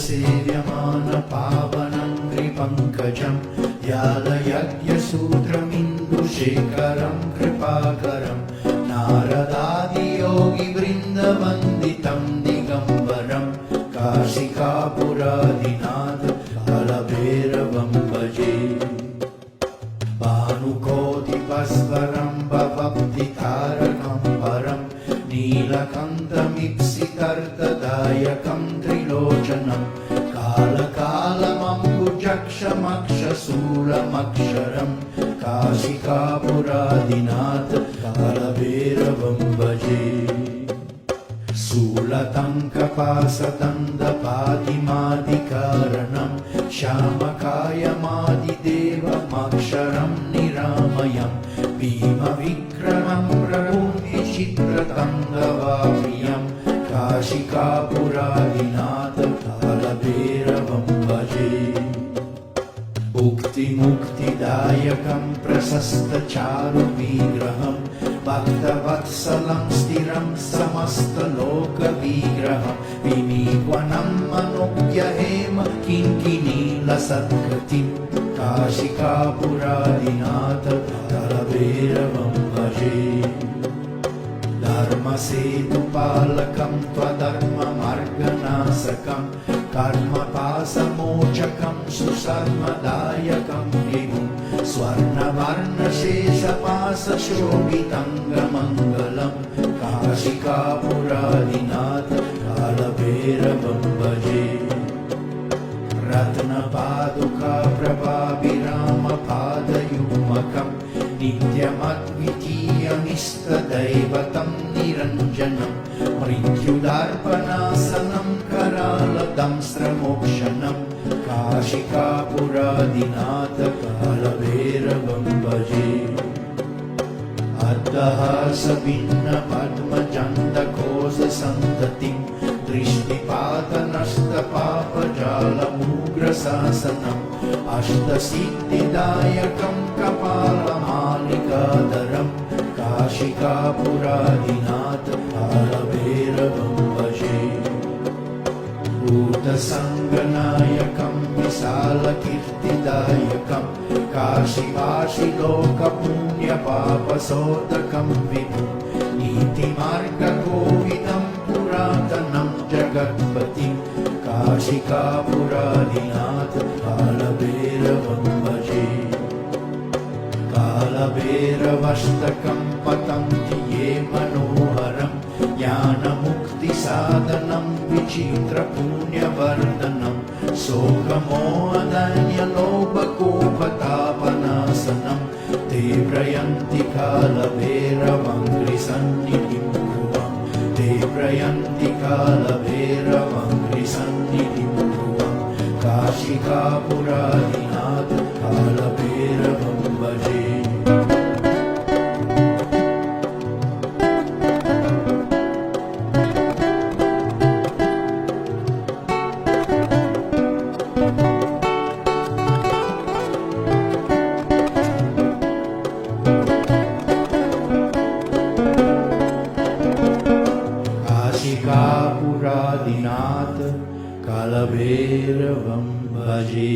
सेव्यमान पावनङ्घ्रिपङ्कजं व्यालयज्ञसूत्रमिन्दुशेखरं कृपाकरं नारदादियोगिवृन्दवन्दितं दिगम्बरं काशिकापुरादिनाथ कालभैरवं भजे। भानुकोटिपस्वरं भवब्धितारकं परं नीलकण्ठमीप्सितर्तदायकं त्रिलोचनं कालकालमम्बुजक्षमक्षशूलमक्षरं काशिकापुरादिनाथ कालभैरवं भजे। शूलतङ्कपासदन्तपादिमादिकारणं श्यामकायमादिदेवमक्षरं निरामयं भीमविक्रमं प्रभुविचित्रतङ्गवाप्रियं काशिकापुरादिनाथ कालभैरवं भजे। मुक्तिदायकं प्रशस्तचारुविग्रहं भक्तवत्सलं स्थिरं समस्तलोकविग्रहं विनीवनं मनोज्ञहेम किङ्किणीलसत्कृतिं काशिकापुरादिनाथ कालभैरवं भजे। धर्मसेतुपालकं त्वधर्ममार्गनाशकं कर्मपाशमोचकं सुशर्मदायकं विभुं स्वर्णवर्णशेषपाशशोभितङ्गमङ्गलं काशिकापुरादिनाथ कालभैरवं भजे। रत्नपादुका प्रभाभिरामपादयुग्मकं नित्यमद्वितीयमिष्टदैवतं निरञ्जनं मृत्युदार्पणासनं करालदंस्त्रमोक्षणं काशिकापुरादिनाथ कालभैरवं भजे। अट्टहासभिन्नपद्मचण्डकोशसन्ततिं दृष्टिपातनस्तपापजालमुग्रशासनम् अष्टसिद्धिदायकं कपालमालिकाधरं काशिकापुरादिनाथ कालभैरवं भजे। भूतसङ्गनायकं विशालकीर्तिदायकं काशीवासिलोकपुण्यपापशोधकं विभुं नीतिमार्गकोविदं पुरातनं जगत्पतिं काशिकापुरादिनाथ कालभैरवं भजे। कालभैरवष्टकं पतन्ति ये मनोहरं ज्ञानमुक्तिसाधनं विचित्रपुण्यवर्धनं शोकमोहदन्यलोभकोपतापनाशनं ते प्रयन्ति कालभैरवङ्घ्रिसन्निधिं ध्रुवं ते प्रयन्ति कालभैरवङ्घ्रिसन्निधिं ध्रुवं काशिकापुरादिनाथ कालभैरवं भजे। काशिकापुरादिनाथ कालभैरवं भजे।